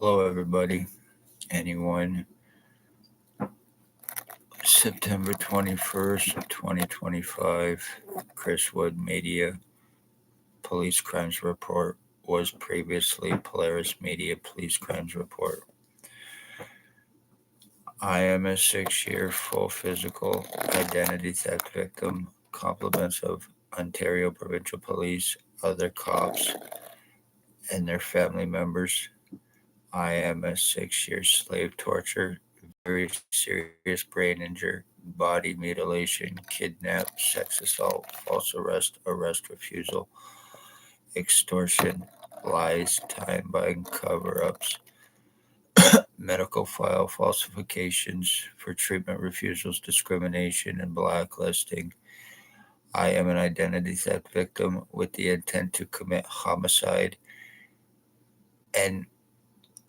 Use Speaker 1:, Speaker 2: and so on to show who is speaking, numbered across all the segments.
Speaker 1: Hello, everybody. Anyone? September 21st, 2025. Chris Wood Media. Police Crimes Report was previously Polaris Media Police Crimes Report. I am a 6-year full physical identity theft victim. Compliments of Ontario Provincial Police, other cops, and their family members. I am a 6-year slave torture, very serious brain injury, body mutilation, kidnap, sex assault, false arrest refusal, extortion, lies, time buying, cover ups, medical file falsifications for treatment refusals, discrimination, and blacklisting. I am an identity theft victim with the intent to commit homicide and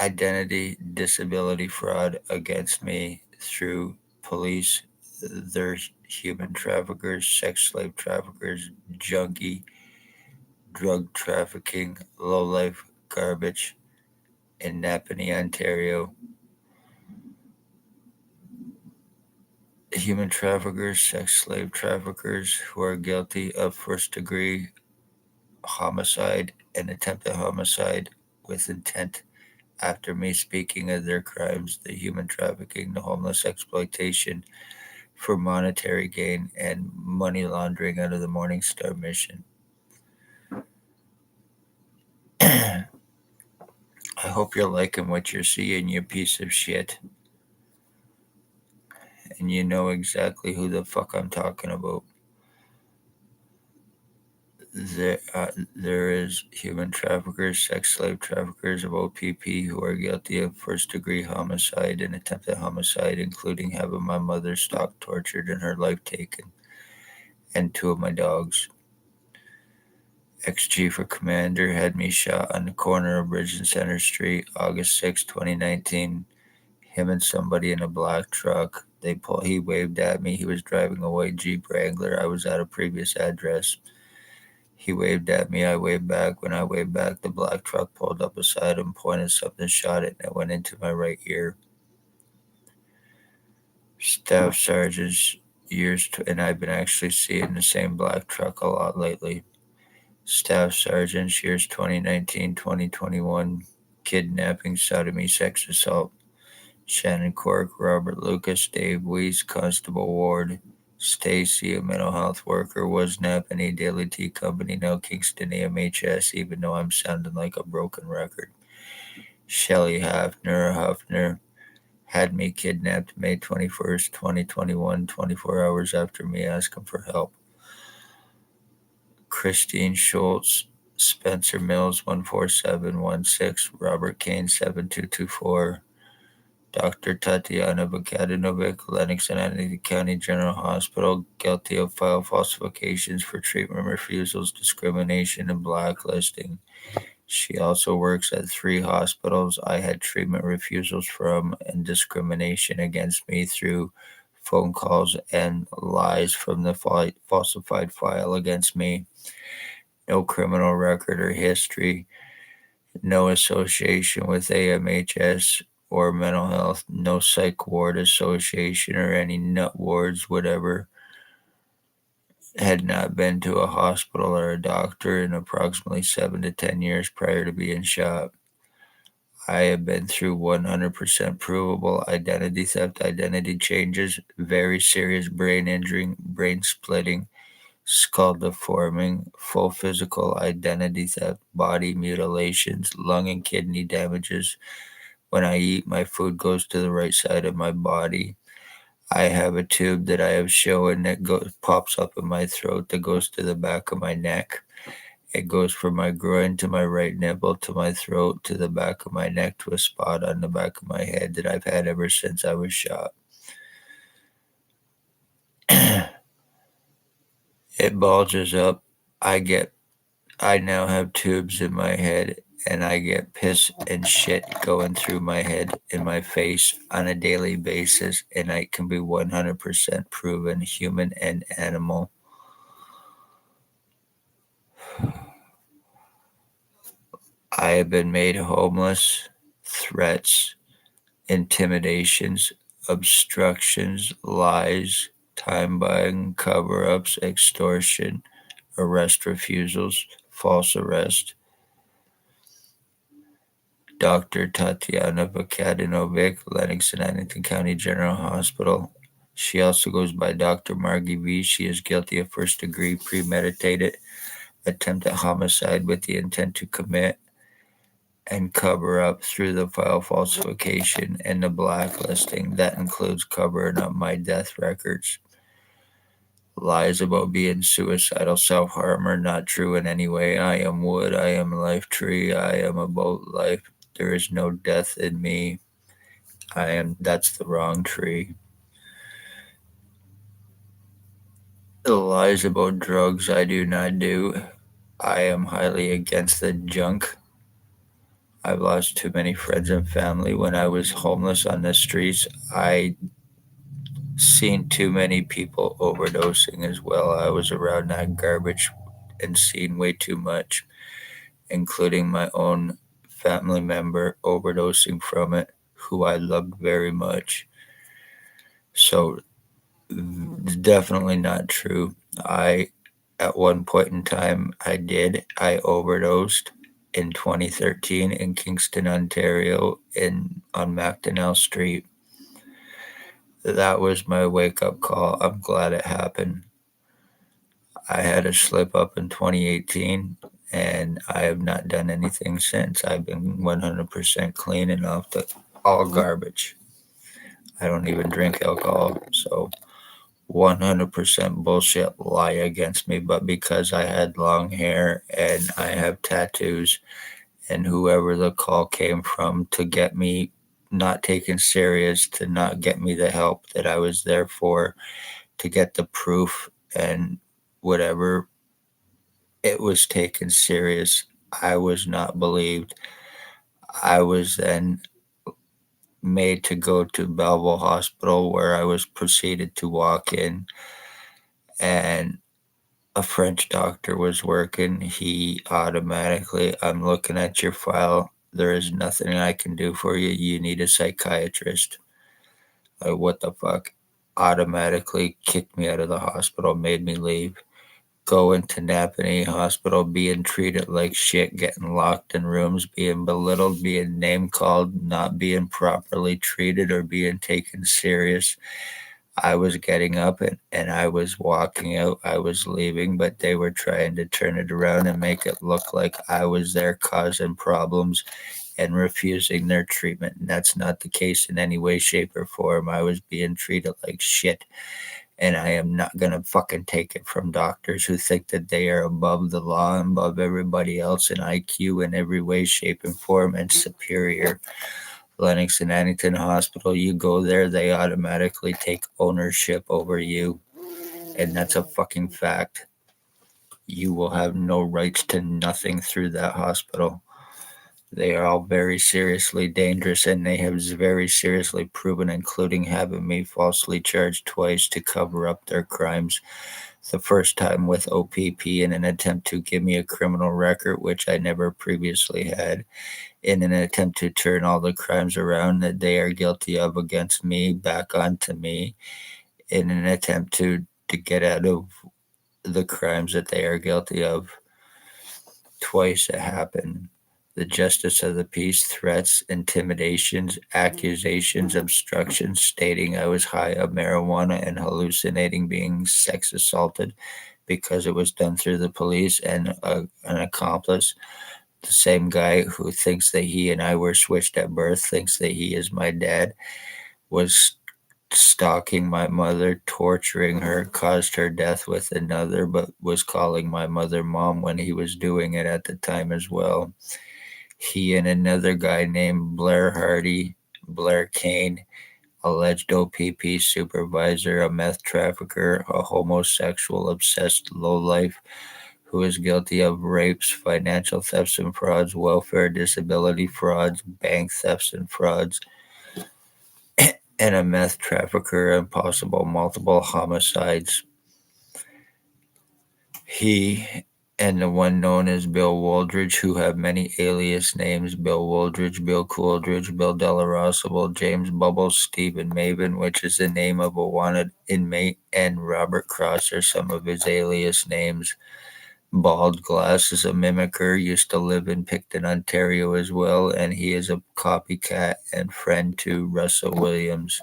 Speaker 1: identity disability fraud against me through police. There's human traffickers, sex slave traffickers, junkie, drug trafficking, low life garbage in Napanee, Ontario. Human traffickers, sex slave traffickers who are guilty of first degree homicide and attempted homicide with intent. After me speaking of their crimes, the human trafficking, the homeless exploitation for monetary gain, and money laundering out of the Morning Star mission. I hope you're liking what you're seeing, you piece of shit. And you know exactly who the fuck I'm talking about. There, uh, there is human traffickers, sex slave traffickers of OPP who are guilty of first degree homicide and attempted homicide, including having my mother stalked, tortured, and her life taken, and 2 of my dogs. Ex-Chief of Commander had me shot on the corner of Bridge and Center Street, August 6, 2019. Him and somebody in a black truck. He waved at me. He was driving a white Jeep Wrangler. I was at a previous address. He waved at me. I waved back. When I waved back, the black truck pulled up beside him, pointed something, shot it, and it went into my right ear. Staff sergeants, and I've been actually seeing the same black truck a lot lately. Staff sergeants, years 2019, 2021, kidnapping, sodomy, sex assault. Shannon Cork, Robert Lucas, Dave Weiss, Constable Ward, Stacy, a mental health worker, was Napanee Daily Tea Company, now Kingston AMHS, even though I'm sounding like a broken record. Shelley Hafner had me kidnapped May 21st, 2021, 24 hours after me asking for help. Christine Schultz, Spencer Mills 14716, Robert Kane 7224, Dr. Tatiana Vukadinovic, Lennox and Anthony County General Hospital, guilty of file falsifications for treatment refusals, discrimination, and blacklisting. She also works at 3 hospitals I had treatment refusals from and discrimination against me through phone calls and lies from the falsified file against me. No criminal record or history, no association with AMHS or mental health, no psych ward association or any nut wards, whatever. Had not been to a hospital or a doctor in approximately 7 to 10 years prior to being shot. I have been through 100% provable identity theft, identity changes, very serious brain injury, brain splitting, skull deforming, full physical identity theft, body mutilations, lung and kidney damages. When I eat, my food goes to the right side of my body. I have a tube that I have shown that pops up in my throat that goes to the back of my neck. It goes from my groin to my right nipple to my throat to the back of my neck to a spot on the back of my head that I've had ever since I was shot. It bulges up. I now have tubes in my head and I get piss and shit going through my head and my face on a daily basis, and I can be 100% proven human and animal. I have been made homeless threats, intimidations, obstructions, lies, time buying, cover ups, extortion, arrest refusals, false arrest. Dr. Tatiana Vukadinovic, Lennox and Addington County General Hospital. She also goes by Dr. Margie V. She is guilty of first degree premeditated attempt at homicide with the intent to commit and cover up through the file falsification and the blacklisting. That includes covering up my death records. Lies about being suicidal, self-harm are not true in any way. I am wood, I am life tree, I am about life. There is no death in me. That's the wrong tree. The lies about drugs I do not do. I am highly against the junk. I've lost too many friends and family. When I was homeless on the streets, I seen too many people overdosing as well. I was around that garbage and seen way too much, including my own family member overdosing from it, who I loved very much. So, definitely not true. At one point in time, I overdosed in 2013 in Kingston, Ontario, on Macdonell Street. That was my wake up call. I'm glad it happened. I had a slip up in 2018 and I have not done anything since. I've been 100% clean and off all garbage. I don't even drink alcohol. So 100% bullshit lie against me. But because I had long hair and I have tattoos, and whoever the call came from to get me not taken serious, to not get me the help that I was there for, to get the proof and whatever, it was taken serious. I was not believed. I was then made to go to Belleville Hospital where I was proceeded to walk in, and a French doctor was working. He automatically, I'm looking at your file. There is nothing I can do for you. You need a psychiatrist. Like, what the fuck? Automatically kicked me out of the hospital, made me leave. Go into Napanee Hospital, being treated like shit, getting locked in rooms, being belittled, being name called, not being properly treated or being taken serious. I was getting up and I was walking out. I was leaving, but they were trying to turn it around and make it look like I was there causing problems and refusing their treatment. And that's not the case in any way, shape, or form. I was being treated like shit. And I am not going to fucking take it from doctors who think that they are above the law and above everybody else in IQ in every way, shape, and form and superior. Lennox and Addington Hospital, you go there, they automatically take ownership over you. And that's a fucking fact. You will have no rights to nothing through that hospital. They are all very seriously dangerous, and they have very seriously proven, including having me falsely charged twice to cover up their crimes. The first time with OPP in an attempt to give me a criminal record, which I never previously had, in an attempt to turn all the crimes around that they are guilty of against me back onto me, in an attempt to get out of the crimes that they are guilty of. Twice it happened. The justice of the peace, threats, intimidations, accusations, obstructions, stating I was high of marijuana and hallucinating being sex assaulted because it was done through the police, and an accomplice, the same guy who thinks that he and I were switched at birth, thinks that he is my dad, was stalking my mother, torturing her, caused her death with another, but was calling my mother mom when he was doing it at the time as well. He and another guy named Blair Kane, alleged OPP supervisor, a meth trafficker, a homosexual obsessed lowlife who is guilty of rapes, financial thefts and frauds, welfare disability frauds, bank thefts and frauds, and a meth trafficker and possible multiple homicides. He and the one known as Bill Wooldridge, who have many alias names: Bill Wooldridge, Bill Cooldridge, Bill Delarosable, James Bubbles, Stephen Maven, which is the name of a wanted inmate, and Robert Cross are some of his alias names. Bald Glass is a mimicker, used to live in Picton, Ontario as well, and he is a copycat and friend to Russell Williams.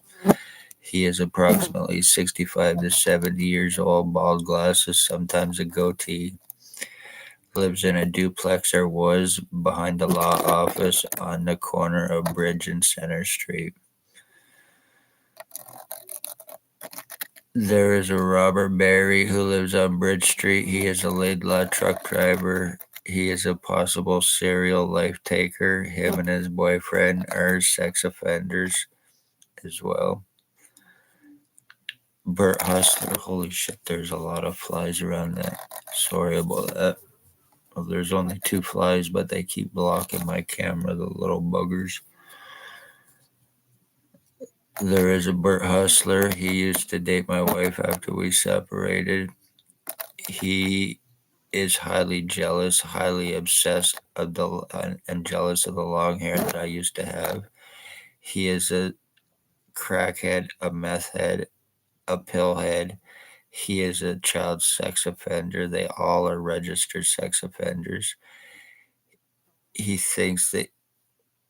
Speaker 1: He is approximately 65 to 70 years old, bald glasses, sometimes a goatee. Lives in a duplex, or was, behind the law office on the corner of Bridge and Center Street. There is a Robert Barry who lives on Bridge Street. He is a Laidlaw truck driver. He is a possible serial life taker. Him and his boyfriend are sex offenders as well. Bert Hustler. Holy shit, there's a lot of flies around that. Sorry about that. Well, there's only 2 flies, but they keep blocking my camera, the little buggers. There is a Bert Hustler. He used to date my wife after we separated. He is highly jealous, highly obsessed and jealous of the long hair that I used to have. He is a crackhead, a meth head, a pill head. He is a child sex offender. They all are registered sex offenders. He thinks that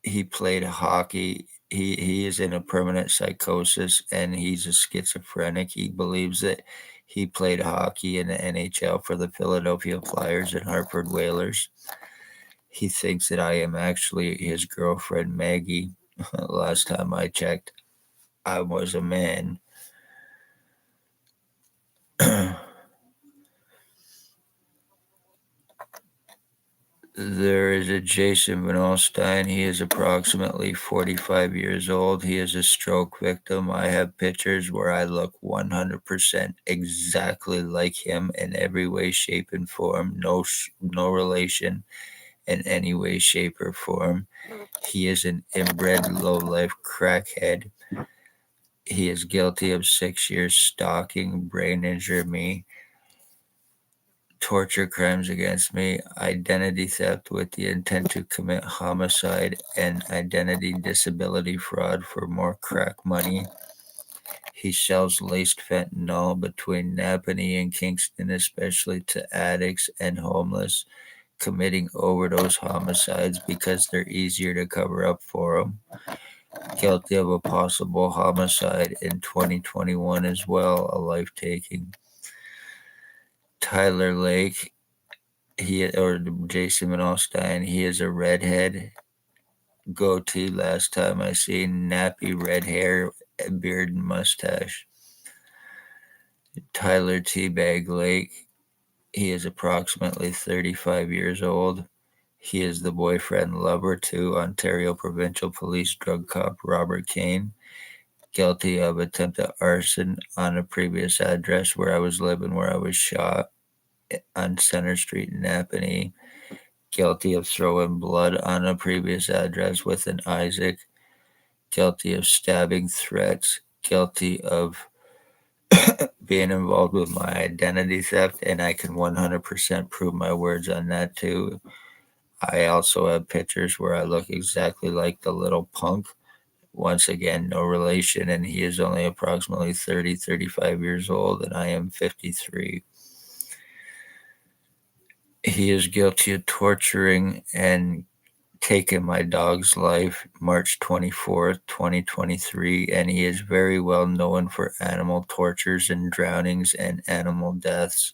Speaker 1: he played hockey. He is in a permanent psychosis, and he's a schizophrenic. He believes that he played hockey in the NHL for the Philadelphia Flyers and Hartford Whalers. He thinks that I am actually his girlfriend, Maggie. Last time I checked, I was a man. There is a Jason Van Alstyne. He is approximately 45 years old. He is a stroke victim. I have pictures where I look 100% exactly like him in every way, shape, and form. No relation in any way, shape, or form. He is an inbred, low-life crackhead. He is guilty of 6 years stalking, brain injury me, torture crimes against me, identity theft with the intent to commit homicide, and identity disability fraud for more crack money. He sells laced fentanyl between Napanee and Kingston, especially to addicts and homeless, committing overdose homicides because they're easier to cover up for him. Guilty of a possible homicide in 2021 as well, a life taking. Tyler Lake, Jason Van Alstyne, he is a redhead, goatee last time I seen, nappy red hair, beard and mustache. Tyler Teabag Lake, he is approximately 35 years old. He is the boyfriend lover to Ontario Provincial Police drug cop Robert Kane, guilty of attempted arson on a previous address where I was living, where I was shot on Center Street in Napanee, guilty of throwing blood on a previous address with an Isaac, guilty of stabbing threats, guilty of being involved with my identity theft, and I can 100% prove my words on that too. I also have pictures where I look exactly like the little punk. Once again, no relation, and he is only approximately 35 years old, and I am 53. He is guilty of torturing and taking my dog's life March 24th, 2023, and he is very well known for animal tortures and drownings and animal deaths.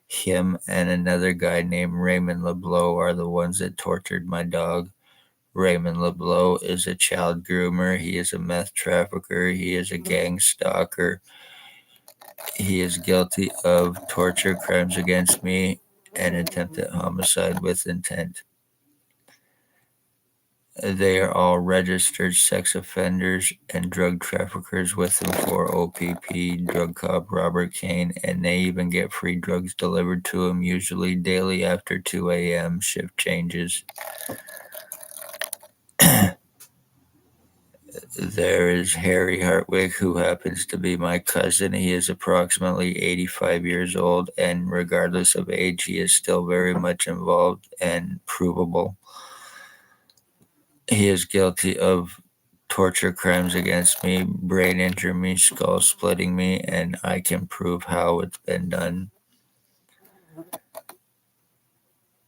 Speaker 1: Him and another guy named Raymond LeBlanc are the ones that tortured my dog. Raymond LeBlanc is a child groomer. He is a meth trafficker. He is a gang stalker. He is guilty of torture, crimes against me, and attempted homicide with intent. They are all registered sex offenders and drug traffickers with him for OPP, drug cop Robert Kane, and they even get free drugs delivered to him, usually daily after 2 a.m. shift changes. There is Harry Hartwig, who happens to be my cousin. He is approximately 85 years old, and regardless of age, he is still very much involved and provable. He is guilty of torture crimes against me, brain injury me, skull splitting me, and I can prove how it's been done.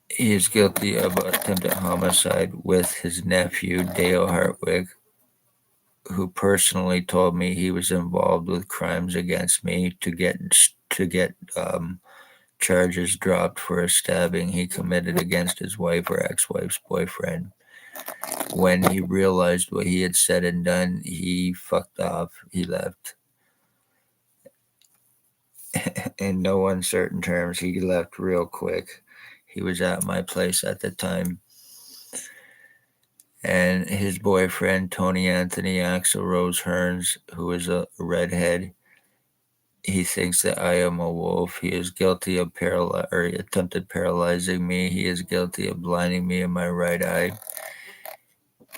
Speaker 1: He is guilty of attempted homicide with his nephew, Dale Hartwig, who personally told me he was involved with crimes against me to get charges dropped for a stabbing he committed against his wife or ex-wife's boyfriend. When he realized what he had said and done, he fucked off. He left. In no uncertain terms, he left real quick. He was at my place at the time. And his boyfriend, Tony Anthony Axel Rose Hearns, who is a redhead, he thinks that I am a wolf. He is guilty of attempted paralyzing me. He is guilty of blinding me in my right eye.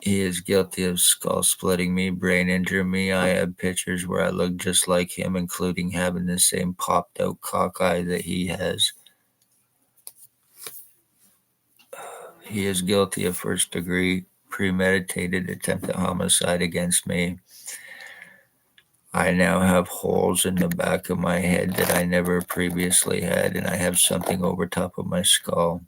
Speaker 1: He is guilty of skull splitting me, brain injuring me. I have pictures where I look just like him, including having the same popped out cock eye that he has. He is guilty of first degree premeditated attempted homicide against me. I now have holes in the back of my head that I never previously had, and I have something over top of my skull.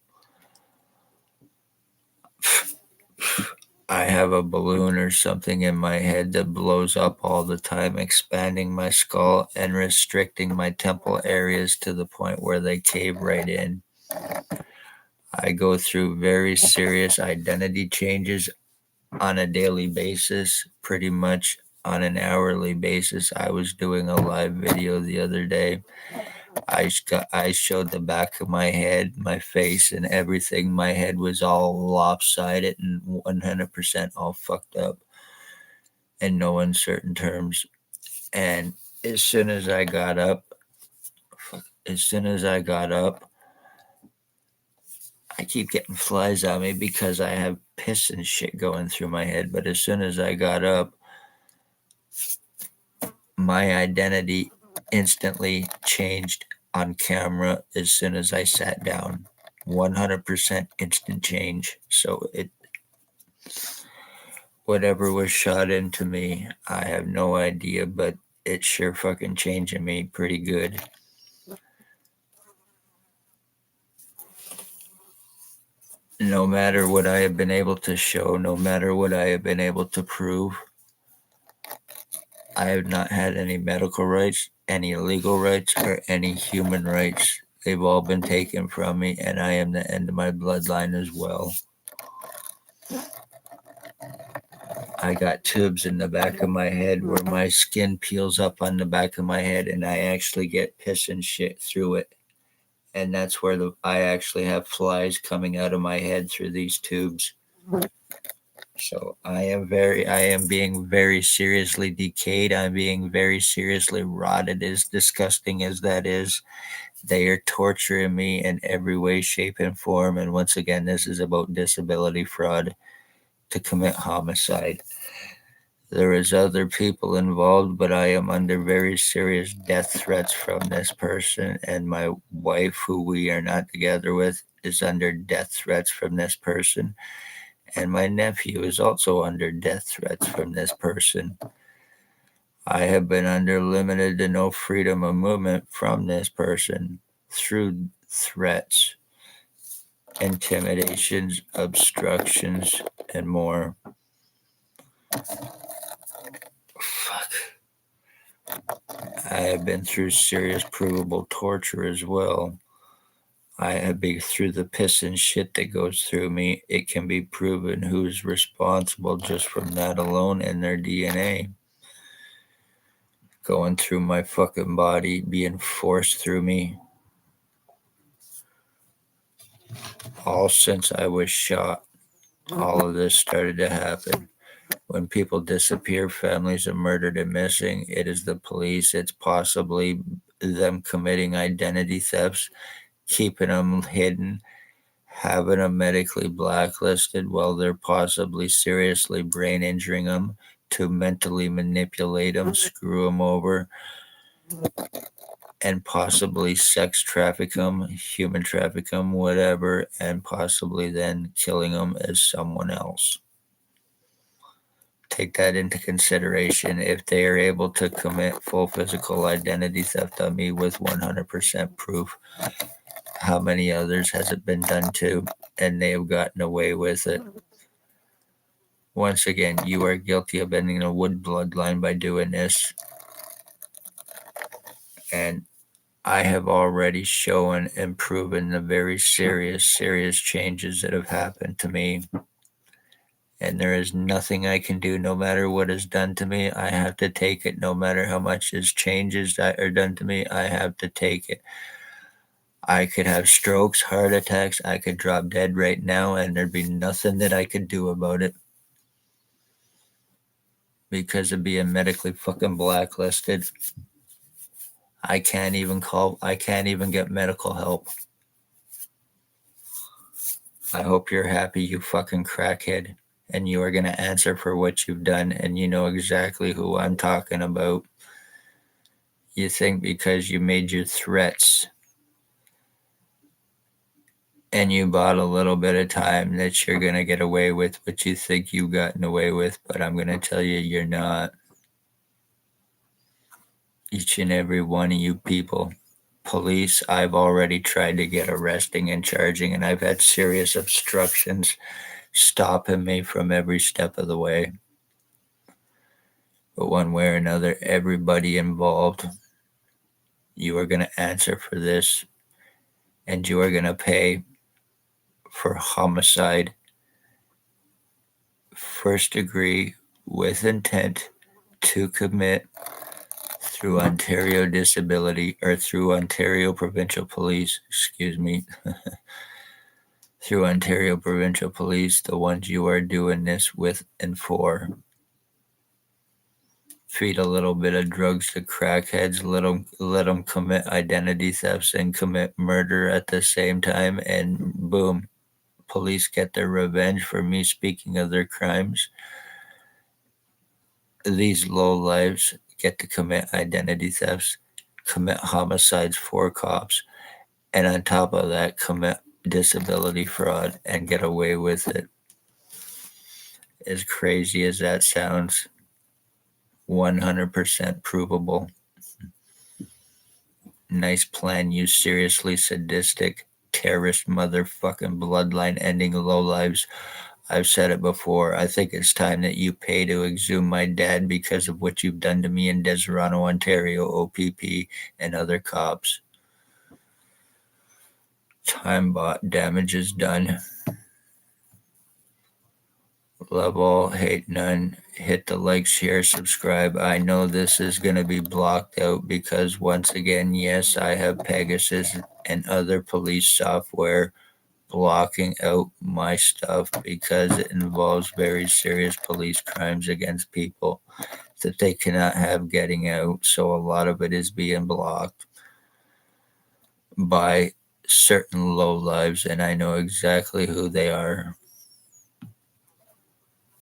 Speaker 1: I have a balloon or something in my head that blows up all the time, expanding my skull and restricting my temple areas to the point where they cave right in. I go through very serious identity changes on a daily basis, pretty much on an hourly basis. I was doing a live video the other day. I showed the back of my head, my face, and everything. My head was all lopsided and 100% all fucked up in no uncertain terms. And as soon as I got up, I keep getting flies on me because I have piss and shit going through my head. But as soon as I got up, my identity instantly changed on camera as soon as I sat down. 100% instant change. So whatever was shot into me, I have no idea, but it's sure fucking changing me pretty good. No matter what I have been able to show, no matter what I have been able to prove, I have not had any medical rights, any legal rights, or any human rights. They've all been taken from me, and I am the end of my bloodline as well. I got tubes in the back of my head where my skin peels up on the back of my head, and I actually get piss and shit through it. And that's where I actually have flies coming out of my head through these tubes. So I am being very seriously decayed. I'm being very seriously rotted, as disgusting as that is. They are torturing me in every way, shape, and form. And once again, this is about disability fraud to commit homicide. There is other people involved, but I am under very serious death threats from this person, and my wife, who we are not together with, is under death threats from this person, and my nephew is also under death threats from this person. I have been under limited to no freedom of movement from this person through threats, intimidations, obstructions, and more. Fuck. I have been through serious provable torture as well. I have been through the piss and shit that goes through me. It can be proven who's responsible just from that alone and their DNA. Going through my fucking body, being forced through me. All since I was shot, all of this started to happen. When people disappear, families are murdered and missing. It is the police. It's possibly them committing identity thefts, keeping them hidden, having them medically blacklisted while they're possibly seriously brain injuring them, to mentally manipulate them, screw them over, and possibly sex traffic them, human traffic them, whatever, and possibly then killing them as someone else. Take that into consideration. If they are able to commit full physical identity theft on me with 100% proof, how many others has it been done to, and they have gotten away with it? Once again, you are guilty of ending a Wood bloodline by doing this. And I have already shown and proven the very serious changes that have happened to me. And there is nothing I can do, no matter what is done to me. I have to take it, no matter how much is changes that are done to me. I have to take it. I could have strokes, heart attacks. I could drop dead right now, and there'd be nothing that I could do about it because of being medically fucking blacklisted. I can't even get medical help. I hope you're happy, you fucking crackhead, and you are going to answer for what you've done, and you know exactly who I'm talking about. You think because you made your threats and you bought a little bit of time that you're going to get away with what you think you've gotten away with, but I'm going to tell you, you're not. Each and every one of you people. Police, I've already tried to get arresting and charging, and I've had serious obstructions stopping me from every step of the way. But one way or another, everybody involved, you are going to answer for this, and you are going to pay for homicide, first degree, with intent to commit through Ontario Disability, or through Ontario Provincial Police, through Ontario Provincial Police, the ones you are doing this with and for. Feed a little bit of drugs to crackheads, let them commit identity thefts and commit murder at the same time, and boom, police get their revenge for me speaking of their crimes. These lowlives get to commit identity thefts, commit homicides for cops, and on top of that, commit disability fraud and get away with it. As crazy as that sounds, 100% provable. Nice plan, you seriously sadistic, terrorist motherfucking bloodline ending lowlives. I've said it before. I think it's time that you pay to exhume my dad because of what you've done to me in Deserano, Ontario, OPP, and other cops. Time bought, damage is done. Love all, hate none. Hit the like, share, subscribe. I know this is going to be blocked out because, once again, yes, I have Pegasus and other police software blocking out my stuff because it involves very serious police crimes against people that they cannot have getting out. So a lot of it is being blocked by certain lowlives, and I know exactly who they are.